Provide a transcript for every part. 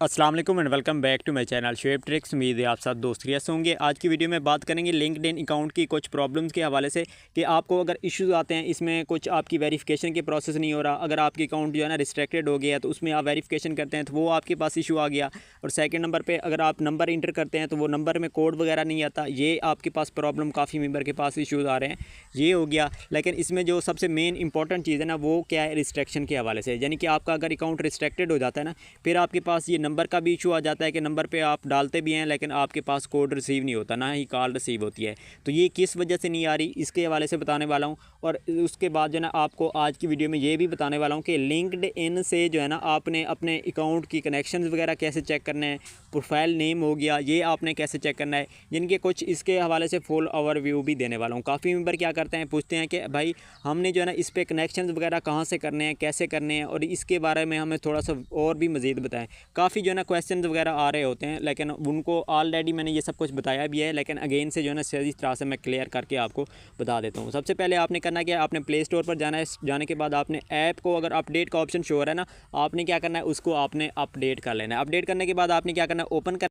अस्सलाम वालेकुम and welcome back to my channel Shoaib tricks. उम्मीद है आप सब दोस्त खैरियत से होंगे। आज की वीडियो में बात करेंगे लिंक्डइन अकाउंट की कुछ प्रॉब्लम्स के हवाले से कि आपको अगर इश्यूज आते हैं, इसमें कुछ आपकी वेरिफिकेशन के प्रोसेस नहीं हो रहा, अगर आपकी अकाउंट जो है ना रिस्ट्रिक्टेड हो गया तो उसमें आप वेरिफिकेशन करते हैं तो वो आपके पास इशू आ गया। और सेकेंड नंबर पर अगर आप नंबर इंटर करते हैं तो वो नंबर में कोड वगैरह नहीं आता, ये आपके पास प्रॉब्लम, काफ़ी मेम्बर के पास इशूज़ आ रहे हैं, ये हो गया। लेकिन इसमें जो सबसे मेन इंपॉर्टेंट चीज़ है ना वो क्या है, रिस्ट्रिक्शन के हवाले से। यानी कि आपका अगर अकाउंट रिस्ट्रिक्टेड हो जाता है ना, फिर आपके पास ये नंबर का भी इशू आ जाता है कि नंबर पे आप डालते भी हैं लेकिन आपके पास कोड रिसीव नहीं होता, ना ही कॉल रिसीव होती है। तो ये किस वजह से नहीं आ रही, इसके हवाले से बताने वाला हूँ। और उसके बाद जो है ना आपको आज की वीडियो में ये भी बताने वाला हूँ कि लिंक्ड इन से जो है ना आपने अपने अकाउंट की कनेक्शंस वगैरह कैसे चेक करने हैं, प्रोफाइल नेम हो गया ये आपने कैसे चेक करना है, जिनके कुछ इसके हवाले से फुल ओवरव्यू भी देने वाला हूँ। काफ़ी मेंबर क्या करते हैं, पूछते हैं कि भाई हमने जो है ना इस पर कनेक्शंस वगैरह कहाँ से करने हैं, कैसे करने हैं, और इसके बारे में हमें थोड़ा सा और भी मज़ीद बताएं। काफ़ी जो है ना क्वेश्चन वगैरह आ रहे होते हैं, लेकिन उनको ऑलरेडी मैंने ये सब कुछ बताया भी है, लेकिन अगेन से जो है ना सही तरह से मैं क्लियर करके आपको बता देता हूँ। सबसे पहले आपने करना क्या है, आपने प्ले स्टोर पर जाना है। जाने के बाद आपने ऐप को, अगर अपडेट का ऑप्शन शो हो रहा है ना, आपने क्या करना है, उसको आपने अपडेट कर लेना है। अपडेट करने के बाद आपने क्या करना है,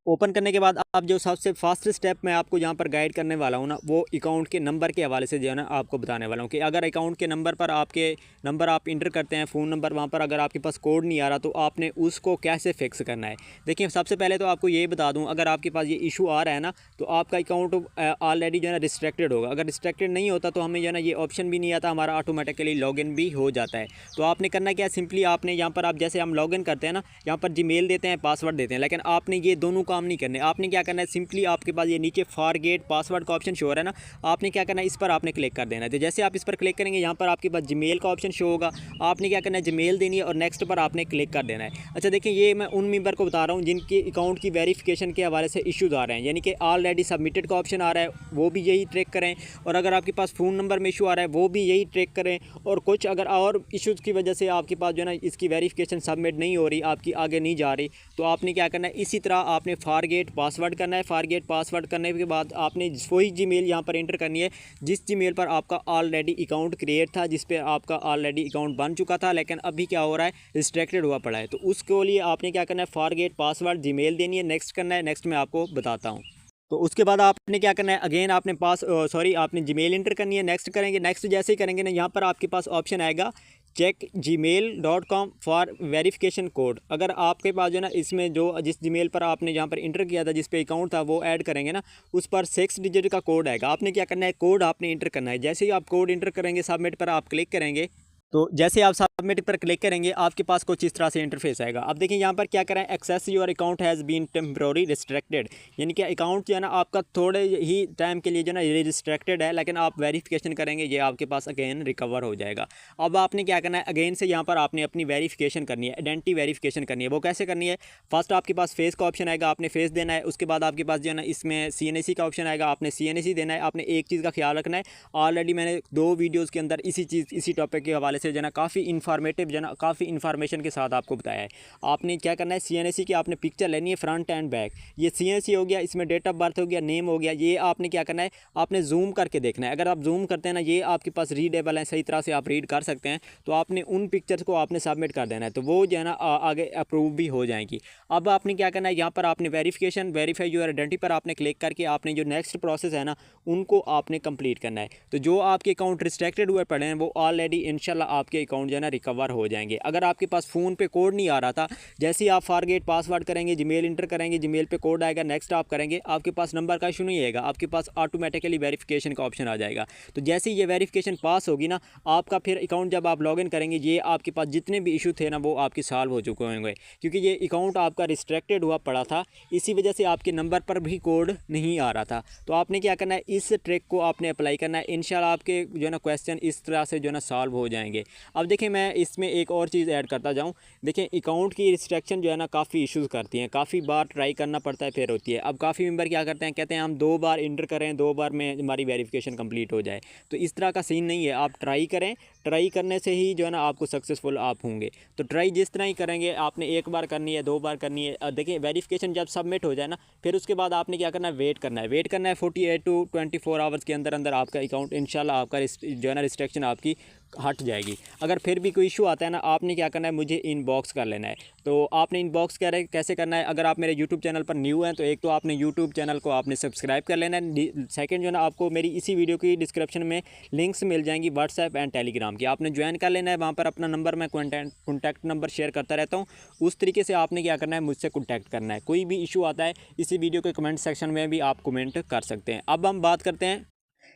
ओपन करने के बाद आप जो सबसे फास्ट स्टेप मैं आपको यहाँ पर गाइड करने वाला हूँ ना, वो अकाउंट के नंबर के हवाले से जो है ना आपको बताने वाला हूँ कि अगर अकाउंट के नंबर पर आपके नंबर आप इंटर करते हैं, फ़ोन नंबर, वहाँ पर अगर आपके पास कोड नहीं आ रहा तो आपने उसको कैसे फिक्स करना है। देखिए सबसे पहले तो आपको ये बता दूं, अगर आपके पास ये इशू आ रहा है ना तो आपका अकाउंट ऑलरेडी जो है ना रिस्ट्रिक्टेड होगा। अगर रिस्ट्रिक्टेड नहीं होता तो हमें जो है ना ये ऑप्शन भी नहीं आता, हमारा ऑटोमेटिकली लॉगिन भी हो जाता है। तो आपने करना क्या है, सिंपली आपने यहाँ पर, आप जैसे हम लॉगिन करते हैं ना, यहाँ पर जीमेल देते हैं, पासवर्ड देते हैं, लेकिन आपने ये दोनों काम नहीं करने। आपने क्या करना है, सिंपली आपके पास ये नीचे फॉरगेट पासवर्ड का ऑप्शन शो हो रहा है ना, आपने क्या करना है, इस पर आपने क्लिक कर देना है। तो जैसे आप इस पर क्लिक करेंगे, यहाँ पर आपके पास जीमेल का ऑप्शन शो होगा, आपने क्या करना है, जीमेल देनी है और नेक्स्ट पर आपने क्लिक कर देना है। अच्छा देखिए, ये मैं उन मेंबर को बता रहा हूँ जिनके अकाउंट की वेरिफिकेशन के हवाले से इश्यूज आ रहे हैं, यानी कि ऑलरेडी सबमिटेड का ऑप्शन आ रहा है, वो भी यही ट्रैक करें। और अगर आपके पास फ़ोन नंबर में इशू आ रहा है वो भी यही ट्रैक करें। और कुछ अगर और इश्यूज़ की वजह से आपके पास जो है ना इसकी वेरिफिकेशन सबमिट नहीं हो रही, आपकी आगे नहीं जा रही, तो आपने क्या करना है, इसी तरह आपने फॉरगेट पासवर्ड करना है। फॉरगेट पासवर्ड करने के बाद आपने वही जीमेल यहाँ पर एंटर करनी है जिस जीमेल पर आपका ऑलरेडी अकाउंट क्रिएट था, जिस पे आपका ऑलरेडी अकाउंट बन चुका था, लेकिन अभी क्या हो रहा है, रिस्ट्रिक्टेड हुआ पड़ा है। तो उसके लिए आपने क्या करना है, फॉरगेट पासवर्ड जीमेल देनी है, नेक्स्ट करना है। नेक्स्ट मैं आपको बताता हूँ। तो उसके बाद आपने क्या करना है, अगेन आपने आपने जीमेल इंटर करनी है, नेक्स्ट करेंगे। नेक्स्ट जैसे ही करेंगे ना, यहाँ पर आपके पास ऑप्शन आएगा check@gmail.com फॉर वेरिफिकेशन कोड। अगर आपके पास जो है ना इसमें जो जिस जीमेल पर आपने यहाँ पर इंटर किया था, जिस पे अकाउंट था, वो ऐड करेंगे ना, उस पर 6 डिजिट का कोड आएगा। आपने क्या करना है, कोड आपने इंटर करना है। जैसे ही आप कोड इंटर करेंगे, सबमिट पर आप क्लिक करेंगे, तो जैसे आप सबमिट पर क्लिक करेंगे आपके पास कुछ इस तरह से इंटरफेस आएगा। अब देखिए यहाँ पर क्या करें, access your account has been temporary restricted, यानी कि अकाउंट जो है ना आपका थोड़े ही टाइम के लिए जो है ना ये रिस्ट्रिक्टेड है, लेकिन आप वेरिफिकेशन करेंगे ये आपके पास अगेन रिकवर हो जाएगा। अब आपने क्या करना है, अगेन से यहाँ पर आपने अपनी वेरिफिकेशन करनी है, आइडेंटिटी वेरिफिकेशन करनी है। वो कैसे करनी है, फर्स्ट आपके पास फेस का ऑप्शन आएगा, आपने फेस देना है। उसके बाद आपके पास जो है ना इसमें CNAC का ऑप्शन आएगा, आपने CNAC देना है। आपने एक चीज़ का ख्याल रखना है, ऑलरेडी मैंने 2 वीडियोज़ के अंदर इसी टॉपिक के हवाले से जो है ना काफ़ी इन्फॉर्मेटिव जो है ना काफ़ी इन्फॉर्मेशन के साथ आपको बताया है। आपने क्या करना है, CNAC की आपने पिक्चर लेनी है, फ्रंट एंड बैक। ये CNAC हो गया, इसमें डेट ऑफ बर्थ हो गया, नेम हो गया। ये आपने क्या करना है, आपने जूम करके देखना है। अगर आप जूम करते हैं ना, ये आपके पास रीडेबल है, सही तरह से आप रीड कर सकते हैं, तो आपने उन पिक्चर्स को आपने सबमिट कर देना है, तो वो जो है ना आगे अप्रूव भी हो जाएंगी। अब आपने क्या करना है, यहाँ पर आपने वेरीफाई योर आइडेंटिटी पर आपने क्लिक करके आपने जो नेक्स्ट प्रोसेस है ना उनको आपने कंप्लीट करना है। तो जो आपके अकाउंट रिस्ट्रिक्टेड हुए पड़े हैं वो ऑलरेडी इंशाल्लाह आपके अकाउंट जो है ना रिकवर हो जाएंगे। अगर आपके पास फ़ोन पे कोड नहीं आ रहा था, जैसे ही आप फॉरगेट पासवर्ड करेंगे, जीमेल इंटर करेंगे, जीमेल पे कोड आएगा, नेक्स्ट आप करेंगे, आपके पास नंबर का इशू नहीं आएगा, आपके पास ऑटोमेटिकली वेरिफिकेशन का ऑप्शन आ जाएगा। तो जैसे ही ये वेरिफिकेशन पास होगी ना, आपका फिर अकाउंट जब आप लॉगिन करेंगे, ये आपके पास जितने भी इशू थे ना वो आपके सॉल्व हो चुके होंगे, क्योंकि ये अकाउंट आपका रिस्ट्रिक्टेड हुआ पड़ा था, इसी वजह से आपके नंबर पर भी कोड नहीं आ रहा था। तो आपने क्या करना है, इस ट्रिक को आपने अप्लाई करना है, इंशाल्लाह आपके जो है ना क्वेश्चन इस तरह से जो है ना सॉल्व हो जाएंगे। अब देखिए मैं इसमें एक और चीज़ ऐड करता जाऊँ। देखिए अकाउंट की रिस्ट्रिक्शन जो है ना काफ़ी इश्यूज़ करती हैं, काफ़ी बार ट्राई करना पड़ता है फिर होती है। अब काफ़ी मेंबर क्या करते हैं, कहते हैं हम 2 बार इंटर करें, 2 बार में हमारी वेरिफिकेशन कंप्लीट हो जाए। तो इस तरह का सीन नहीं है, आप ट्राई करें, ट्राई करने से ही जो है ना आपको सक्सेसफुल आप होंगे। तो ट्राई जिस तरह ही करेंगे, आपने एक बार करनी है, 2 बार करनी है। देखिए वेरिफिकेशन जब सबमिट हो जाए ना, फिर उसके बाद आपने क्या करना है, वेट करना है। वेट करना है 48 टू 24 आवर्स के अंदर अंदर आपका अकाउंट इंशाल्लाह आपका जो है ना रिस्ट्रिक्शन आपकी हट जाएगी। अगर फिर भी कोई इशू आता है ना, आपने क्या करना है, मुझे इनबॉक्स कर लेना है। तो आपने इनबॉक्स कैसे करना है, अगर आप मेरे यूट्यूब चैनल पर न्यू हैं तो एक तो आपने यूट्यूब चैनल को आपने सब्सक्राइब कर लेना है। सेकंड जो है ना, आपको मेरी इसी वीडियो की डिस्क्रिप्शन में लिंक्स मिल जाएंगी व्हाट्सएप एंड टेलीग्राम की, आपने ज्वाइन कर लेना है। वहाँ पर अपना नंबर मैं कॉन्टैक्ट नंबर शेयर करता रहता हूँ। उस तरीके से आपने क्या करना है, मुझसे कॉन्टैक्ट करना है। कोई भी इशू आता है इसी वीडियो के कमेंट सेक्शन में भी आप कमेंट कर सकते हैं। अब हम बात करते हैं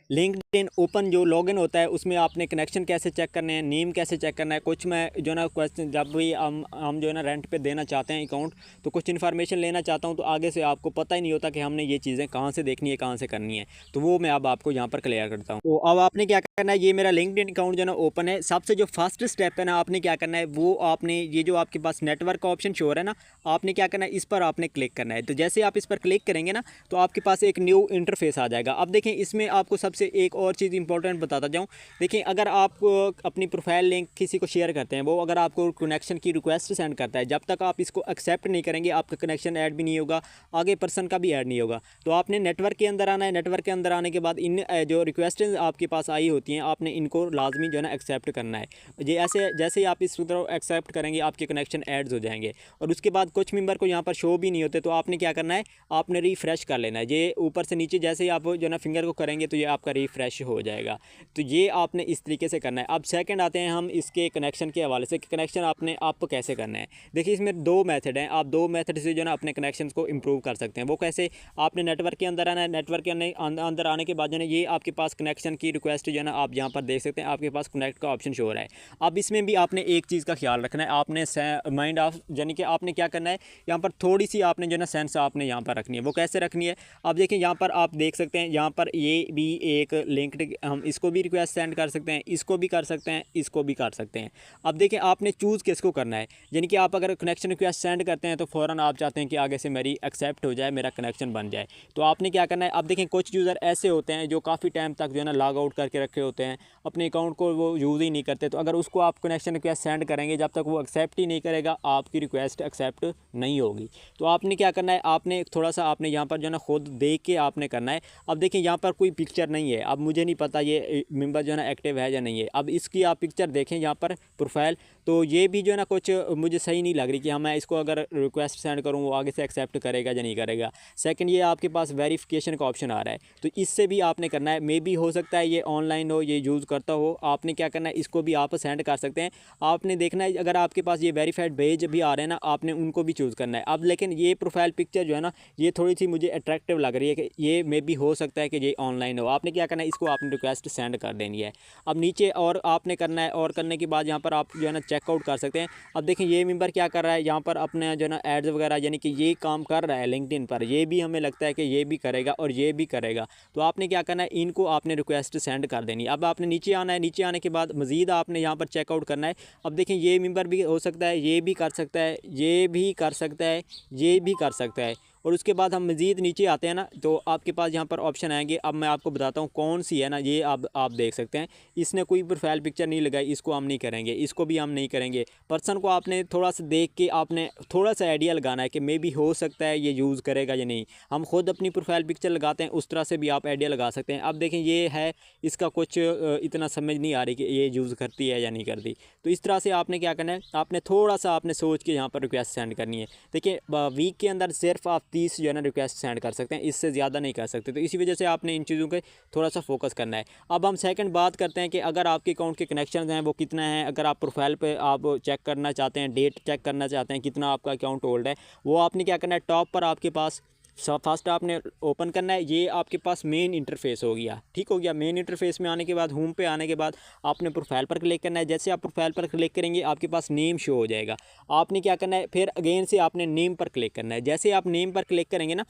लिंक्डइन ओपन जो लॉगिन होता है उसमें आपने कनेक्शन कैसे चेक करने हैं, नेम कैसे चेक करना है। कुछ मैं जो ना क्वेश्चन, जब भी हम जो है ना रेंट पे देना चाहते हैं अकाउंट, तो कुछ इन्फॉर्मेशन लेना चाहता हूं तो आगे से आपको पता ही नहीं होता कि हमने ये चीज़ें कहां से देखनी है, कहां से करनी है। तो वो मैं अब आपको यहां पर क्लियर करता हूं। तो अब आपने क्या करना है, ये मेरा लिंक्डइन अकाउंट जो है ना ओपन है। सबसे जो फर्स्ट स्टेप है ना, आपने क्या करना है, वो आपने ये जो आपके पास नेटवर्क का ऑप्शन शो हो रहा है ना, आपने क्या करना है, इस पर आपने क्लिक करना है। तो जैसे आप इस पर क्लिक करेंगे ना, तो आपके पास एक न्यू इंटरफेस आ जाएगा। अब देखें, इसमें आपको सबसे एक और चीज़ इंपॉर्टेंट बताता जाऊं। देखिए, अगर आप अपनी प्रोफाइल लिंक किसी को शेयर करते हैं, वो अगर आपको कनेक्शन की रिक्वेस्ट सेंड करता है, जब तक आप इसको एक्सेप्ट नहीं करेंगे आपका कनेक्शन ऐड भी नहीं होगा, आगे पर्सन का भी ऐड नहीं होगा। तो आपने नेटवर्क के अंदर आना है। नेटवर्क के अंदर आने के बाद इन जो रिक्वेस्ट आपके पास आई होती हैं, आपने इनको लाजमी जो है ना एक्सेप्ट करना है। ये ऐसे जैसे ही आप इस तरह एक्सेप्ट करेंगे, आपके कनेक्शन ऐड्स हो जाएंगे। और उसके बाद कुछ मेंबर को यहाँ पर शो भी नहीं होते, तो आपने क्या करना है, आपने रिफ्रेश कर लेना है। ये ऊपर से नीचे जैसे ही आप जो ना फिंगर को करेंगे तो ये आपका रिफ्रेश हो जाएगा। तो ये आपने इस तरीके से करना है। अब सेकंड आते हैं हम इसके कनेक्शन के हवाले से, कनेक्शन आपने आपको कैसे करना है। देखिए, इसमें 2 मेथड हैं। आप 2 मेथड से जो ना अपने कनेक्शन को इंप्रूव कर सकते हैं। वो कैसे, आपने नेटवर्क के अंदर आना है। नेटवर्क के अंदर आने के बाद जो है ये आपके पास कनेक्शन की रिक्वेस्ट जो है ना, आप यहाँ पर देख सकते हैं, आपके पास कनेक्ट का ऑप्शन शो हो रहा है। अब इसमें भी आपने एक चीज़ का ख्याल रखना है, आपने माइंड ऑफ, यानी कि आपने क्या करना है, यहाँ पर थोड़ी सी आपने जो ना सेंस आपने यहाँ पर रखनी है। वो कैसे रखनी है, अब देखिए यहाँ पर आप देख सकते हैं, यहाँ पर ये भी एक लिंक्ड, हम इसको भी रिक्वेस्ट सेंड कर सकते हैं, इसको भी कर सकते हैं, इसको भी कर सकते हैं। अब देखिए, आपने चूज़ किसको करना है। यानी कि आप अगर कनेक्शन रिक्वेस्ट सेंड करते हैं तो फ़ौरन आप चाहते हैं कि आगे से मेरी एक्सेप्ट हो जाए, मेरा कनेक्शन बन जाए। तो आपने क्या करना है, अब देखें कुछ यूज़र ऐसे होते हैं जो काफ़ी टाइम तक जो है ना लॉग आउट करके रखे होते हैं, अपने अकाउंट को वो यूज़ ही नहीं करते। तो अगर उसको आप कनेक्शन रिक्वेस्ट सेंड करेंगे, जब तक वो एक्सेप्ट ही नहीं करेगा, आपकी रिक्वेस्ट एक्सेप्ट नहीं होगी। तो आपने क्या करना है, आपने थोड़ा सा आपने यहाँ पर जो है ना खुद देख के आपने करना है। अब देखिए, यहाँ पर कोई पिक्चर नहीं है। अब मुझे नहीं पता ये मेंबर जो है ना एक्टिव है या नहीं है। अब इसकी आप पिक्चर देखें यहाँ पर प्रोफाइल, तो ये भी जो है ना कुछ मुझे सही नहीं लग रही कि हाँ, मैं इसको अगर रिक्वेस्ट सेंड करूँ वो आगे से एक्सेप्ट करेगा या नहीं करेगा। सेकंड, ये आपके पास वेरिफिकेशन का ऑप्शन आ रहा है, तो इससे भी आपने करना है। मे भी हो सकता है ये ऑनलाइन हो, ये यूज़ करता हो। आपने क्या करना है, इसको भी आप सेंड कर सकते हैं। आपने देखना है, अगर आपके पास ये वेरीफाइड पेज भी आ रहे हैं ना, आपने उनको भी चूज़ करना है। अब लेकिन ये प्रोफाइल पिक्चर जो है ना, ये थोड़ी सी मुझे अट्रैक्टिव लग रही है कि ये मे भी हो सकता है कि ये ऑनलाइन हो। आपने क्या करना है, इसको आपने रिक्वेस्ट सेंड कर देनी है। अब नीचे और आपने करना है, और करने के बाद यहाँ पर आप जो है ना चेकआउट कर सकते हैं। अब देखें, ये मेंबर क्या कर रहा है, यहाँ पर अपने जो है ना एड्स वगैरह, यानी कि ये काम कर रहा है लिंक्डइन पर। ये भी हमें लगता है कि ये भी करेगा और ये भी करेगा। तो आपने क्या करना है, इनको आपने रिक्वेस्ट सेंड कर देनी है। अब आपने नीचे आना है, नीचे आने के बाद मज़ीद आपने यहाँ पर चेकआउट करना है। अब देखें, ये मेंबर भी हो सकता है, ये भी कर सकता है, ये भी कर सकता है, ये भी कर सकता है। और उसके बाद हम मज़ीद नीचे आते हैं ना, तो आपके पास यहाँ पर ऑप्शन आएंगे। अब मैं आपको बताता हूँ कौन सी है ना, ये आप देख सकते हैं। इसने कोई प्रोफाइल पिक्चर नहीं लगाई, इसको हम नहीं करेंगे, इसको भी हम नहीं करेंगे। पर्सन को आपने थोड़ा सा देख के आपने थोड़ा सा आइडिया लगाना है कि मे भी हो सकता है ये यूज़ करेगा या नहीं। हम खुद अपनी प्रोफाइल पिक्चर लगाते हैं, उस तरह से भी आप आइडिया लगा सकते हैं। अब देखें, ये है, इसका कुछ इतना समझ नहीं आ रही कि ये यूज़ करती है या नहीं करती। तो इस तरह से आपने क्या करना है, आपने थोड़ा सा आपने सोच के यहाँ पर रिक्वेस्ट सेंड करनी है। देखिए, वीक के अंदर सिर्फ आप 30 जो है ना रिक्वेस्ट सेंड कर सकते हैं, इससे ज़्यादा नहीं कर सकते। तो इसी वजह से आपने इन चीज़ों पे थोड़ा सा फोकस करना है। अब हम सेकंड बात करते हैं कि अगर आपके अकाउंट के कनेक्शन हैं वो कितना है। अगर आप प्रोफाइल पे आप चेक करना चाहते हैं, डेट चेक करना चाहते हैं, कितना आपका अकाउंट होल्ड है, वो आपने क्या करना है, टॉप पर आपके पास फर्स्ट आपने ओपन करना है। ये आपके पास मेन इंटरफेस हो गया, ठीक हो गया। मेन इंटरफेस में आने के बाद, होम पे आने के बाद आपने प्रोफाइल पर क्लिक करना है। जैसे आप प्रोफाइल पर क्लिक करेंगे, आपके पास नेम शो हो जाएगा। आपने क्या करना है, फिर अगेन से आपने नेम पर क्लिक करना है। जैसे आप नेम पर क्लिक करेंगे ना,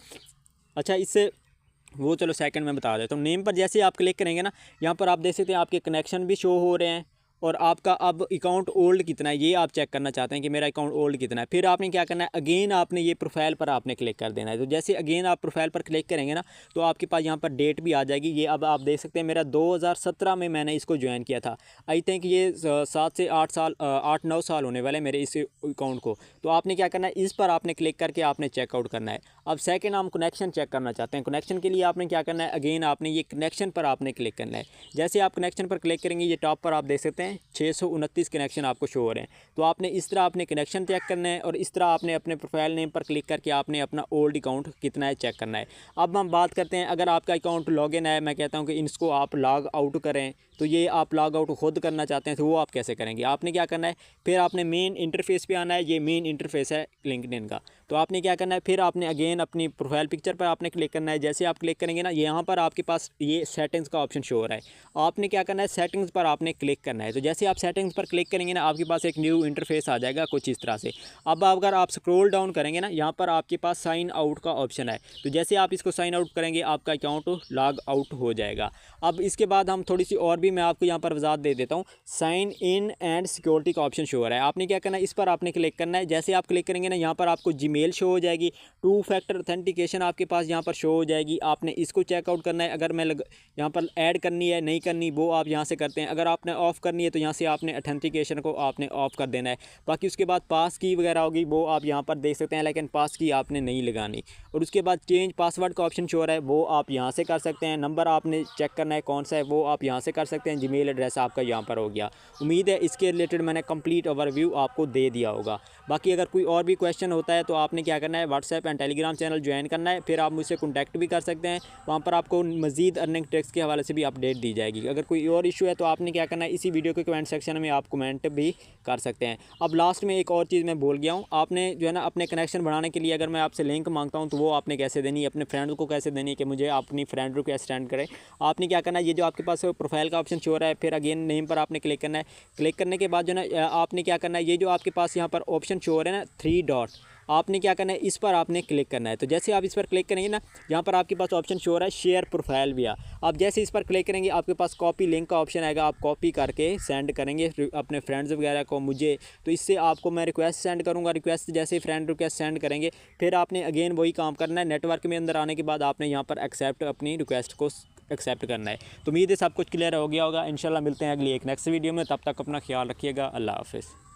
अच्छा, इससे वो चलो सेकंड में बता देता हूँ। नेम पर जैसे आप क्लिक करेंगे ना, यहाँ पर आप देख सकते हैं आपके कनेक्शन भी शो हो रहे हैं और आपका अब अकाउंट ओल्ड कितना है ये आप चेक करना चाहते हैं कि मेरा अकाउंट ओल्ड कितना है। फिर आपने क्या करना है, अगेन आपने ये प्रोफाइल पर आपने क्लिक कर देना है। तो जैसे अगेन आप प्रोफाइल पर क्लिक करेंगे ना, तो आपके पास यहाँ पर डेट भी आ जाएगी। ये अब आप देख सकते हैं मेरा 2017 में मैंने इसको ज्वाइन किया था। आई थिंक ये 7 से 8 साल 8-9 साल होने वाले मेरे इस अकाउंट को। तो आपने क्या करना है, इस पर आपने क्लिक करके आपने चेकआउट करना है। अब सेकेंड हम कनेक्शन चेक करना चाहते हैं। कनेक्शन के लिए आपने क्या करना है, अगेन आपने ये कनेक्शन पर आपने क्लिक करना है। जैसे आप कनेक्शन पर क्लिक करेंगे, ये टॉप पर आप देख सकते हैं 629 कनेक्शन आपको शो हो रहे हैं। तो आपने इस तरह अपने कनेक्शन चेक करना है और इस तरह आपने अपने प्रोफाइल नेम पर क्लिक करके आपने अपना ओल्ड अकाउंट कितना है चेक करना है। अब हम बात करते हैं, अगर आपका अकाउंट लॉगिन है, मैं कहता हूँ कि इसको आप लॉग आउट करें। तो ये आप लॉग आउट खुद करना चाहते हैं तो वो आप कैसे करेंगे, आपने क्या करना है, फिर आपने मेन इंटरफेस पे आना है। ये मेन इंटरफेस है लिंक्डइन का। तो आपने क्या करना है, फिर आपने अगेन अपनी प्रोफाइल पिक्चर पर आपने क्लिक करना है। जैसे आप क्लिक करेंगे ना, यहाँ पर आपके पास ये सेटिंग्स का ऑप्शन शो हो रहा है। आपने क्या करना है, सेटिंग्स पर आपने क्लिक करना है। तो जैसे आप सेटिंग्स पर क्लिक करेंगे ना, आपके पास एक न्यू इंटरफेस आ जाएगा कुछ इस तरह से। अब अगर आप स्क्रॉल डाउन करेंगे ना, यहाँ पर आपके पास साइन आउट का ऑप्शन है। तो जैसे आप इसको साइन आउट करेंगे, आपका अकाउंट लॉग आउट हो जाएगा। अब इसके बाद हम थोड़ी सी और भी मैं आपको यहाँ पर वजाहत दे देता हूँ। साइन इन एंड सिक्योरिटी का ऑप्शन शो हो रहा है। आपने क्या करना है, इस पर आपने क्लिक करना है। जैसे आप क्लिक करेंगे ना, यहाँ पर आपको जीमेल शो हो जाएगी, 2 फैक्टर ऑथेंटिकेशन आपके पास यहाँ पर शो हो जाएगी। आपने इसको चेकआउट करना है। अगर मैं यहाँ पर ऐड करनी है नहीं करनी वो आप यहाँ से करते हैं। अगर आपने ऑफ़ करनी है तो यहाँ से आपने ऑथेंटिकेशन को आपने ऑफ़ कर देना है। बाकी उसके बाद पास की वगैरह होगी वो आप यहाँ पर देख सकते हैं, लेकिन पास की आपने नहीं लगानी। और उसके बाद चेंज पासवर्ड का ऑप्शन शो हो रहा है, वो आप यहाँ से कर सकते हैं। नंबर आपने चेक करना है कौन सा है, वो आप यहाँ से कर सकते हैं। जीमेल एड्रेस आपका यहाँ पर हो गया। उम्मीद है इसके रिलेटेड मैंने कंप्लीट ओवरव्यू आपको दे दिया होगा। बाकी अगर कोई और भी क्वेश्चन होता है तो आपने क्या करना है, WhatsApp and Telegram channel join करना है। फिर आप मुझसे कॉन्टैक्ट भी कर सकते हैं, वहाँ पर आपको मज़ीद अर्निंग ट्रिक्स के हवाले से भी अपडेट दी जाएगी। अगर कोई और इशू है तो आपने क्या करना है, इसी वीडियो के कमेंट सेक्शन में आप कमेंट भी कर सकते हैं। अब लास्ट में एक और चीज़ मैं भूल गया हूँ, आपने जो है ना अपने कनेक्शन बढ़ाने के लिए अगर मैं आपसे लिंक मांगता हूँ तो वो आपने कैसे देनी है, अपने फ्रेंड को कैसे देनी है कि मुझे अपनी फ्रेंड रिक्वेस्ट सेंड करें। आपने क्या करना है, ये जो आपके पास प्रोफाइल का ऑप्शन शो हो रहा है, फिर अगेन नेम पर आपने क्लिक करना है। क्लिक करने के बाद जो है ना आपने क्या करना है, ये जो आपके पास यहाँ पर ऑप्शन शो हो रहा है ना 3 डॉट, आपने क्या करना है, इस पर आपने क्लिक करना है। तो जैसे आप इस पर क्लिक करेंगे ना, यहाँ पर आपके पास ऑप्शन शो हो रहा है शेयर प्रोफाइल भी। आप जैसे इस पर क्लिक करेंगे, आपके पास कॉपी लिंक का ऑप्शन आएगा। आप कॉपी करके सेंड करेंगे अपने फ्रेंड्स वगैरह को मुझे, तो इससे आपको मैं रिक्वेस्ट सेंड करूँगा। रिक्वेस्ट जैसे फ्रेंड रिक्वेस्ट सेंड करेंगे, फिर आपने अगेन वही काम करना है। नेटवर्क में अंदर आने के बाद आपने यहाँ पर एक्सेप्ट अपनी रिक्वेस्ट को एक्सेप्ट करना है। तो उम्मीद है सब कुछ क्लियर हो गया होगा। इंशाल्लाह मिलते हैं अगली एक नेक्स्ट वीडियो में, तब तक अपना ख्याल रखिएगा। अल्लाह हाफ़िज़।